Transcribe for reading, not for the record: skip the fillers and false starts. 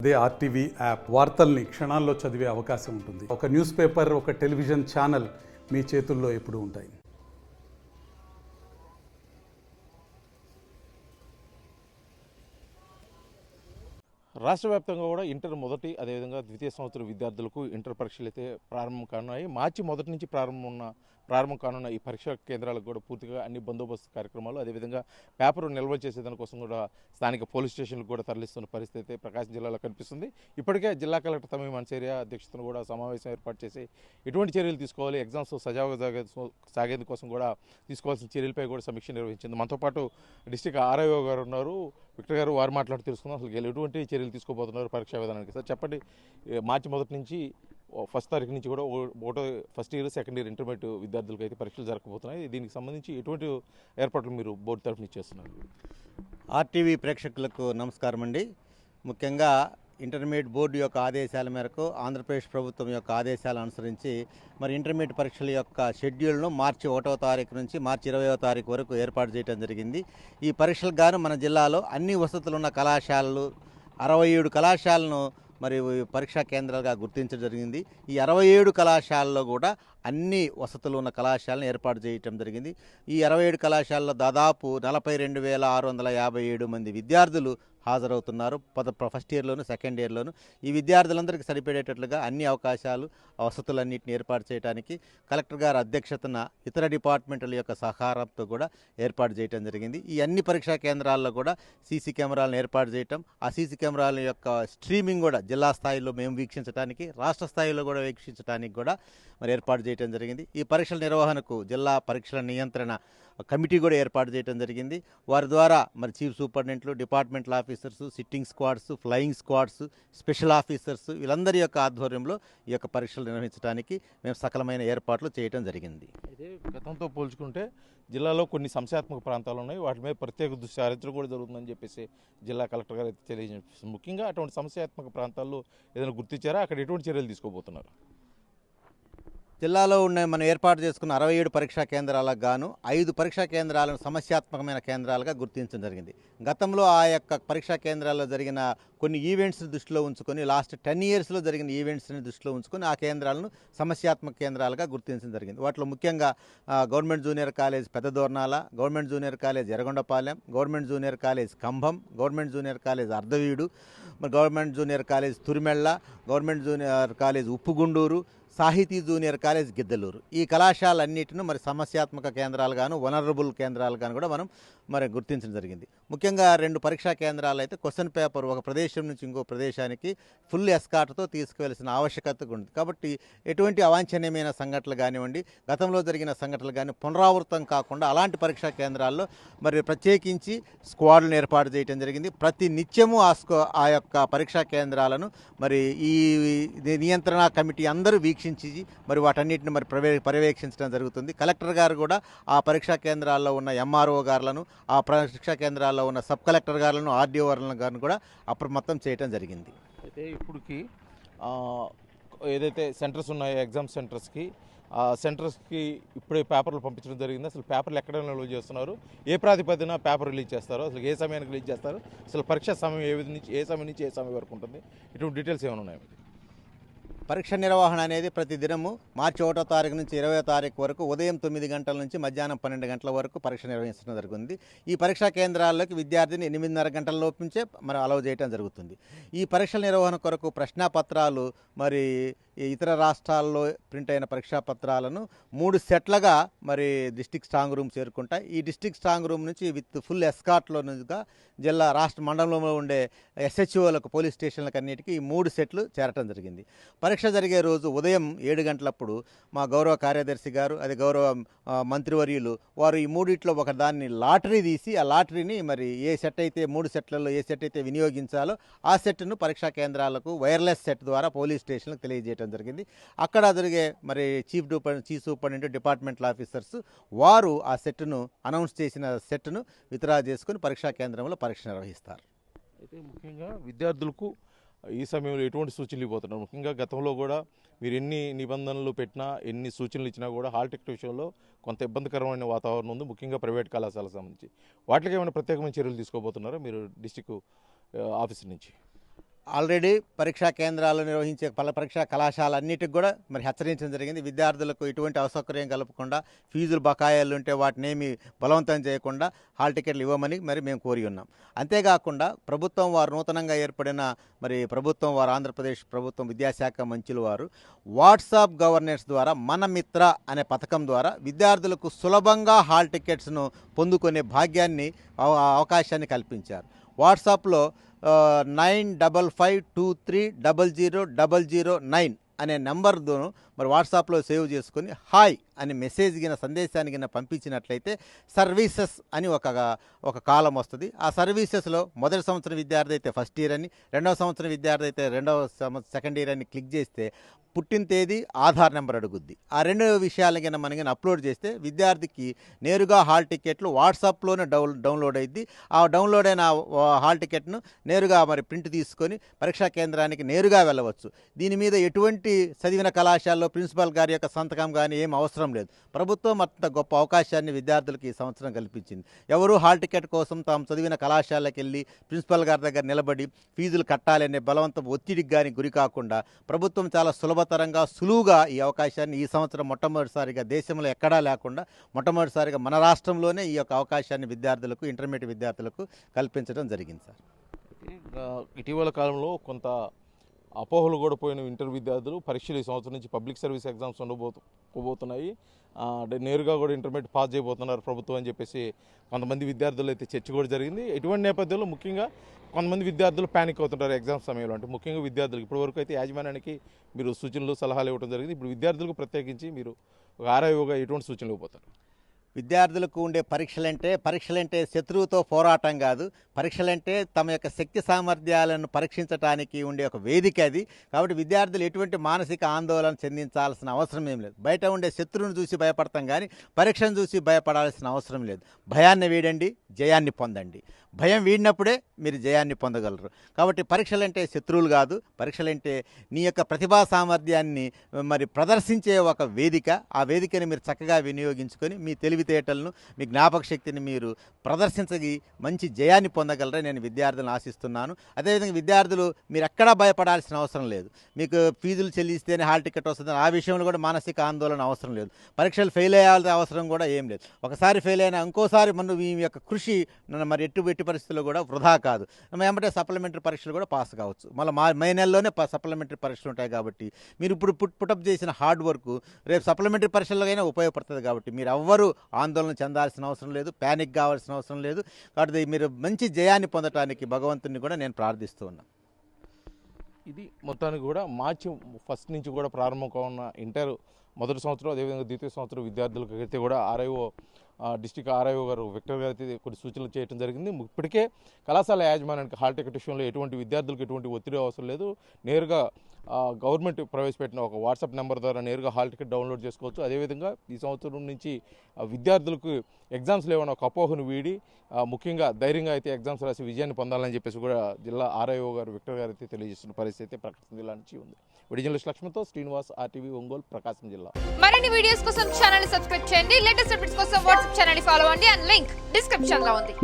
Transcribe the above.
అదే RTV app వార్తల్ని క్షణాల్లో చదివే అవకాశం ఉంటుంది. ఒక న్యూస్ పేపర్, ఒక టెలివిజన్ ఛానల్ మీ చేతుల్లో ఎప్పుడూ ఉంటాయి. రాష్ట్ర వ్యాప్తంగా కూడా ఇంటర్ మొదటి అదేవిధంగా ద్వితీయ సంవత్సర విద్యార్థులకు ఇంటర్ పరీక్షలు అయితే ప్రారంభం కానున్నాయి. మార్చి మొదటి నుంచి ప్రారంభం కానున్న ఈ పరీక్షా కేంద్రాలకు కూడా పూర్తిగా అన్ని బందోబస్తు కార్యక్రమాలు, అదేవిధంగా పేపర్ నిల్వ చేసేదానికోసం కూడా స్థానిక పోలీస్ స్టేషన్లకు కూడా తరలిస్తున్న పరిస్థితి అయితే ప్రకాశం జిల్లాలో కనిపిస్తుంది. ఇప్పటికే జిల్లా కలెక్టర్ తమీ మన్సేరియా అధ్యక్షతను కూడా సమావేశం ఏర్పాటు చేసి ఎటువంటి చర్యలు తీసుకోవాలి, ఎగ్జామ్స్ సజావుగా సాగేందుకోసం కూడా తీసుకోవాల్సిన చర్యలపై కూడా సమీక్ష నిర్వహించింది. మనతో పాటు డిస్ట్రిక్ట్ ఆర్ఐఓ గారు ఉన్నారు, విక్టర్ గారు. వారు మాట్లాడి తెలుసుకుందాం అసలు ఎటువంటి చర్యలు తీసుకోబోతున్నారు పరీక్షా విధానానికి. సార్ చెప్పండి, మార్చి మొదటి నుంచి ఫస్ట్ తారీఖు నుంచి కూడా first year, second year intermediate విద్యార్థులకు అయితే పరీక్షలు జరగబోతున్నాయి. దీనికి సంబంధించి ఎటువంటి ఏర్పాట్లు మీరు బోర్డు తరఫున చేస్తున్నారు? ఆర్టీవీ ప్రేక్షకులకు నమస్కారం అండి. ముఖ్యంగా ఇంటర్మీడియట్ బోర్డు యొక్క ఆదేశాల మేరకు ఆంధ్రప్రదేశ్ ప్రభుత్వం యొక్క ఆదేశాలు అనుసరించి మరి ఇంటర్మీడియట్ పరీక్షల యొక్క షెడ్యూల్ను మార్చి 1వ తారీఖు నుంచి మార్చి 20వ తారీఖు వరకు ఏర్పాటు చేయడం జరిగింది. ఈ పరీక్షలకు గాను మన జిల్లాలో అన్ని వసతులున్న కళాశాలలు 67 కళాశాలను మరి పరీక్షా కేంద్రాలుగా గుర్తించడం జరిగింది. ఈ 67 కళాశాలలో కూడా అన్ని వసతులు ఉన్న కళాశాలను ఏర్పాటు చేయటం జరిగింది. ఈ 67 కళాశాలలో దాదాపు 42,657 మంది విద్యార్థులు హాజరవుతున్నారు. First ఇయర్లోను, second ఇయర్లోను. ఈ విద్యార్థులందరికీ సరిపడేటట్లుగా అన్ని అవకాశాలు, వసతులన్నింటినీ ఏర్పాటు చేయడానికి కలెక్టర్ గారి అధ్యక్షతన ఇతర డిపార్ట్మెంట్ల యొక్క సహకారంతో కూడా ఏర్పాటు చేయడం జరిగింది. ఈ అన్ని పరీక్షా కేంద్రాల్లో కూడా సీసీ కెమెరాలను ఏర్పాటు చేయటం, ఆ సీసీ కెమెరాల యొక్క స్ట్రీమింగ్ కూడా జిల్లా స్థాయిలో మేము వీక్షించడానికి, రాష్ట్ర స్థాయిలో కూడా వీక్షించడానికి కూడా మరి ఏర్పాటు చేయడం జరిగింది. ఈ పరీక్షల నిర్వహణకు జిల్లా పరీక్షల నియంత్రణ కమిటీ కూడా ఏర్పాటు చేయడం జరిగింది. వారి ద్వారా మరి చీఫ్ సూపరింటెండెంట్లు, departmental officers, sitting squads, flying squads, special officers వీళ్ళందరి యొక్క ఆధ్వర్యంలో ఈ యొక్క పరీక్షలు నిర్వహించడానికి మేము సకలమైన ఏర్పాట్లు చేయడం జరిగింది. అయితే గతంతో పోల్చుకుంటే జిల్లాలో కొన్ని సంశయాత్మక ప్రాంతాలు ఉన్నాయి, వాటి మీద ప్రత్యేక దృష్టి సారించడం కూడా జరుగుతుందని చెప్పేసి జిల్లా కలెక్టర్ గారు అయితే తెలియజేస్తుంది. ముఖ్యంగా అటువంటి సంశయాత్మక ప్రాంతాల్లో ఏదైనా గుర్తించారా? అక్కడ ఎటువంటి చర్యలు తీసుకోబోతున్నారు? జిల్లాలో ఉన్న మనం ఏర్పాటు చేసుకున్న 67 పరీక్షా కేంద్రాలకు గాను 5 పరీక్షా కేంద్రాలను సమస్యాత్మకమైన కేంద్రాలుగా గుర్తించడం జరిగింది. గతంలో ఆ యొక్క పరీక్షా కేంద్రాల్లో జరిగిన కొన్ని ఈవెంట్స్ని దృష్టిలో ఉంచుకొని, లాస్ట్ 10 ఇయర్స్లో జరిగిన ఈవెంట్స్ని దృష్టిలో ఉంచుకొని ఆ కేంద్రాలను సమస్యాత్మక కేంద్రాలుగా గుర్తించడం జరిగింది. వాటిలో ముఖ్యంగా government junior college Peddadornala, government junior college Yerragondapalem, government junior college Kambham, government junior college Ardhaveedu, government junior college Turimella, government junior college Uppugunduru, Sahithi junior college Giddalur. ఈ కళాశాలన్నిటిని మరి సమస్యాత్మక కేంద్రాలుగాను, వనరబుల్ కేంద్రాలుగాను కూడా మనం మరి గుర్తించడం జరిగింది. ముఖ్యంగా 2 పరీక్షా కేంద్రాలు అయితే క్వశ్చన్ పేపర్ ఒక ప్రదేశం నుంచి ఇంకో ప్రదేశానికి ఫుల్ ఎస్కార్ట్తో తీసుకువెళ్ళాల్సిన ఆవశ్యకత ఉంది. కాబట్టి ఎటువంటి అవాంఛనీయమైన సంఘటనలు కానివ్వండి, గతంలో జరిగిన సంఘటనలు కానీ పునరావృతం కాకుండా అలాంటి పరీక్షా కేంద్రాల్లో మరి ప్రత్యేకించి స్క్వాడ్లను ఏర్పాటు చేయడం జరిగింది. ప్రతి నిత్యము ఆ యొక్క పరీక్షా కేంద్రాలను మరి ఈ నియంత్రణ కమిటీ అందరూ వీక్షించి మరి వాటన్నిటిని మరి పర్యవేక్షించడం జరుగుతుంది. కలెక్టర్ గారు కూడా ఆ పరీక్షా కేంద్రాల్లో ఉన్న ఎంఆర్ఓ గారులను, ఆ పరీక్షా కేంద్రాల్లో ఉన్న సబ్ కలెక్టర్ గారులను, ఆర్డీఓ గారిని కూడా అప్రమత్తం చేయడం జరిగింది. అయితే ఇప్పటికి ఏదైతే సెంటర్స్ ఉన్నాయో ఎగ్జామ్ సెంటర్స్కి, ఆ సెంటర్స్కి ఇప్పుడే పేపర్లు పంపించడం జరిగింది. అసలు పేపర్లు ఎక్కడ రిలీజ్ చేస్తున్నారు, ఏ ప్రాతిపదిన పేపర్ రిలీజ్ చేస్తారు, అసలు ఏ సమయానికి రిలీజ్ చేస్తారు, అసలు పరీక్ష సమయం ఏ సమయం నుంచి ఏ సమయం వరకు ఉంటుంది, ఇటువంటి డీటెయిల్స్ ఏమైనా ఉన్నాయి? పరీక్ష నిర్వహణ అనేది ప్రతి దినము మార్చి 1వ తారీఖు నుంచి 20వ తారీఖు వరకు ఉదయం 9 గంటల నుంచి మధ్యాహ్నం 12 గంటల వరకు పరీక్ష నిర్వహించడం జరుగుతుంది. ఈ పరీక్షా కేంద్రాల్లోకి విద్యార్థిని 8:30 గంటల లోపు నుంచే మరి అలౌ చేయడం జరుగుతుంది. ఈ పరీక్షల నిర్వహణ కొరకు ప్రశ్నాపత్రాలు మరి ఇతర రాష్ట్రాల్లో ప్రింట్ అయిన పరీక్షా పత్రాలను 3 సెట్లుగా మరి డిస్ట్రిక్ట్ స్ట్రాంగ్ రూమ్ చేరుకుంటాయి. ఈ డిస్ట్రిక్ట్ స్ట్రాంగ్ రూమ్ నుంచి విత్ ఫుల్ ఎస్కార్ట్లోనుగా జిల్లా రాష్ట్ర మండలంలో ఉండే ఎస్హెచ్ఓలకు, పోలీస్ స్టేషన్లకు అన్నిటికీ ఈ 3 సెట్లు చేరటం జరిగింది. పరీక్ష జరిగే రోజు ఉదయం 7 గంటలప్పుడు మా గౌరవ కార్యదర్శి గారు, అది గౌరవ మంత్రివర్యులు వారు ఈ మూడిట్లో ఒక దాన్ని లాటరీ తీసి, ఆ లాటరీని మరి ఏ సెట్ అయితే 3 సెట్లలో ఏ సెట్ అయితే వినియోగించాలో ఆ సెట్ను పరీక్షా కేంద్రాలకు వైర్లెస్ సెట్ ద్వారా పోలీస్ స్టేషన్లకు తెలియజేయడం జరిగింది. అక్కడ జరిగే మరి చీఫ్ సూపరింటెండెంట్, డిపార్ట్మెంటల్ ఆఫీసర్స్ వారు ఆ సెట్ను అనౌన్స్ చేసిన సెట్ను విత్డ్రా చేసుకుని పరీక్షా కేంద్రంలో పరీక్ష నిర్వహిస్తారు. అయితే ముఖ్యంగా విద్యార్థులకు ఈ సమయంలో ఎటువంటి సూచనలు ఇవ్వబోతున్నారు? ముఖ్యంగా గతంలో కూడా మీరు ఎన్ని నిబంధనలు పెట్టినా, ఎన్ని సూచనలు ఇచ్చినా కూడా హాల్ టికెట్ విషయంలో కొంత ఇబ్బందికరమైన వాతావరణం ఉంది, ముఖ్యంగా ప్రైవేట్ కళాశాలకు సంబంధించి. వాటికి ఏమైనా ప్రత్యేకమైన చర్యలు తీసుకోబోతున్నారా మీరు డిస్ట్రిక్ట్ ఆఫీస్ నుంచి? ఆల్రెడీ పరీక్షా కేంద్రాలు నిర్వహించే పరీక్షా కళాశాలన్నిటికి కూడా మరి హెచ్చరించడం జరిగింది. విద్యార్థులకు ఎటువంటి అసౌకర్యం కలపకుండా, ఫీజులు బకాయిలు ఉంటే వాటిని ఏమి బలవంతం చేయకుండా హాల్ టికెట్లు ఇవ్వమని మరి మేము కోరి ఉన్నాం. అంతేకాకుండా ప్రభుత్వం వారు నూతనంగా ఏర్పడిన ప్రభుత్వం వారు ఆంధ్రప్రదేశ్ ప్రభుత్వం విద్యాశాఖ మంత్రులు వారు వాట్సాప్ గవర్నెన్స్ ద్వారా మన మిత్ర అనే పథకం ద్వారా విద్యార్థులకు సులభంగా హాల్ టికెట్స్ను పొందుకునే అవకాశాన్ని కల్పించారు. వాట్సాప్లో 9552300009 అనే నెంబర్ను మరి వాట్సాప్లో సేవ్ చేసుకుని హాయ్ అని మెసేజ్ సందేశాన్ని పంపించినట్లయితే సర్వీసెస్ అని ఒక కాలం వస్తుంది. ఆ సర్వీసెస్లో మొదటి సంవత్సరం విద్యార్థి అయితే ఫస్ట్ ఇయర్ అని, రెండవ సంవత్సరం విద్యార్థి అయితే సెకండ్ ఇయర్ అని క్లిక్ చేస్తే పుట్టిన తేదీ, ఆధార్ నెంబర్ అడుగుద్ది. ఆ రెండు విషయాలు మనం అప్లోడ్ చేస్తే విద్యార్థికి నేరుగా హాల్ టికెట్లు వాట్సాప్లోనే డౌన్లోడ్ అయ్యిద్ది. ఆ డౌన్లోడ్ అయిన హాల్ టికెట్ను నేరుగా మరి ప్రింట్ తీసుకొని పరీక్షా కేంద్రానికి నేరుగా వెళ్ళవచ్చు. దీని మీద ఎటువంటి చదివిన కళాశాలలో ప్రిన్సిపాల్ గారి యొక్క సంతకం కానీ ఏం అవసరం లేదు. ప్రభుత్వం అంత గొప్ప అవకాశాన్ని విద్యార్థులకు ఈ సంవత్సరం కల్పించింది. ఎవరు హాల్ టికెట్ కోసం తాము చదివిన కళాశాలకు వెళ్ళి ప్రిన్సిపాల్ గారి దగ్గర నిలబడి ఫీజులు కట్టాలనే బలవంతపు ఒత్తిడికి కానీ గురి కాకుండా ప్రభుత్వం చాలా సులభతరంగా సులువుగా ఈ అవకాశాన్ని ఈ సంవత్సరం మొట్టమొదటిసారిగా దేశంలో ఎక్కడా లేకుండా మొట్టమొదటిసారిగా మన రాష్ట్రంలోనే ఈ యొక్క అవకాశాన్ని విద్యార్థులకు, ఇంటర్మీడియట్ విద్యార్థులకు కల్పించడం జరిగింది సార్. ఇటీవల కాలంలో కొంత అపోహలు కూడా పోయిన ఇంటర్ విద్యార్థులు పరీక్షలు ఈ సంవత్సరం నుంచి పబ్లిక్ సర్వీస్ ఎగ్జామ్స్ ఉండబోతున్నాయి, నేరుగా కూడా ఇంటర్మీడియట్ పాస్ చేయబోతున్నారు ప్రభుత్వం అని చెప్పేసి కొంతమంది విద్యార్థులు అయితే చర్చ కూడా జరిగింది. ఇటువంటి నేపథ్యంలో ముఖ్యంగా కొంతమంది విద్యార్థులు ప్యానిక్ అవుతుంటారు ఎగ్జామ్ సమయంలో. అంటే ముఖ్యంగా విద్యార్థులకు ఇప్పటివరకు అయితే యాజమాన్యానికి మీరు సూచనలు, సలహాలు ఇవ్వడం జరిగింది. ఇప్పుడు విద్యార్థులకు ప్రత్యేకించి మీరు ఒక ఆర్ఐఓగా ఎటువంటి సూచనలు ఇవ్వబోతారు? విద్యార్థులకు ఉండే పరీక్షలంటే శత్రువుతో పోరాటం కాదు. పరీక్షలంటే తమ యొక్క శక్తి సామర్థ్యాలను పరీక్షించడానికి ఉండే ఒక వేదిక అది. కాబట్టి విద్యార్థులు ఎటువంటి మానసిక ఆందోళన చెందించాల్సిన అవసరం ఏం లేదు. బయట ఉండే శత్రువును చూసి భయపడతాం కానీ పరీక్షను చూసి భయపడాల్సిన అవసరం లేదు. భయాన్ని వీడండి, జయాన్ని పొందండి. భయం వీడినప్పుడే మీరు జయాన్ని పొందగలరు. కాబట్టి పరీక్షలంటే శత్రువులు కాదు. పరీక్షలంటే నీ యొక్క ప్రతిభా సామర్థ్యాన్ని మరి ప్రదర్శించే ఒక వేదిక. ఆ వేదికని మీరు చక్కగా వినియోగించుకొని మీ తెలివితేటలను, మీ జ్ఞాపక శక్తిని మీరు ప్రదర్శించగి మంచి జయాన్ని పొందగలరని నేను విద్యార్థులను ఆశిస్తున్నాను. అదేవిధంగా విద్యార్థులు మీరు ఎక్కడా భయపడాల్సిన అవసరం లేదు. మీకు ఫీజులు చెల్లిస్తేనే హాల్ టికెట్ వస్తుంది, ఆ విషయంలో కూడా మానసిక ఆందోళన అవసరం లేదు. పరీక్షలు ఫెయిల్ అయ్యాల్సిన అవసరం కూడా ఏం లేదు. ఒకసారి ఫెయిల్ అయినా ఇంకోసారి మనం మీ యొక్క కృషి మరి ఎట్టి పరిస్థితుల్లో కూడా వృధా కాదు. ఏమంటే సప్లిమెంటరీ పరీక్షలు కూడా పాస్ కావచ్చు. మళ్ళీ మే నెలలోనే సప్లిమెంటరీ పరీక్షలు ఉంటాయి. కాబట్టి మీరు ఇప్పుడు పుటప్ చేసిన హార్డ్ వర్క్ రేపు సప్లిమెంటరీ పరీక్షలకైనా ఉపయోగపడుతుంది. కాబట్టి మీరు ఎవ్వరూ ఆందోళన చెందాల్సిన అవసరం లేదు, ప్యానిక్ కావాల్సిన అవసరం లేదు. కాబట్టి మీరు మంచి జయాన్ని పొందడానికి భగవంతుని కూడా నేను ప్రార్థిస్తూ ఉన్నాను. ఇది మొత్తానికి కూడా మార్చి 1 నుంచి కూడా ప్రారంభం కావున్న ఇంటర్ మొదటి సంవత్సరం, అదేవిధంగా ద్వితీయ సంవత్సరం విద్యార్థులకు అయితే కూడా డిస్ట్రిక్ట్ ఆర్ఐఓ గారు విక్టర్ గారు అయితే కొన్ని సూచనలు చేయడం జరిగింది. ఇప్పటికే కళాశాల యాజమాన్యానికి హాల్ టికెట్ విషయంలో విద్యార్థులకు ఎటువంటి ఒత్తిడి అవసరం లేదు. నేరుగా గవర్నమెంట్ ప్రవేశపెట్టిన ఒక వాట్సాప్ నెంబర్ ద్వారా నేరుగా హాల్ టికెట్ డౌన్లోడ్ చేసుకోవచ్చు. అదేవిధంగా ఈ సంవత్సరం నుంచి విద్యార్థులకు ఎగ్జామ్స్ లేవన్న ఒక అపోహను వీడి ముఖ్యంగా ధైర్యంగా అయితే ఎగ్జామ్స్ రాసి విజయాన్ని పొందాలని చెప్పేసి కూడా జిల్లా ఆర్ఐఓ గారు విక్టర్ గారు అయితే తెలియజేస్తున్న పరిస్థితి అయితే ప్రకాశం జిల్లా నుంచి ఉంది. విడిజనలిస్ట్ లక్ష్మణ్తో శ్రీనివాస్, RTV ఒంగోలు, ప్రకాశం జిల్లా. మరిన్ని వీడియోస్ కోసం ఛానల్ సబ్స్క్రైబ్ చేయండి. లేటెస్ట్ అప్డేట్స్ కోసం వాట్సాప్ ఛానల్ ఫాలో అవ్వండి. అండ్ లింక్ డిస్క్రిప్షన్ లో ఉంది.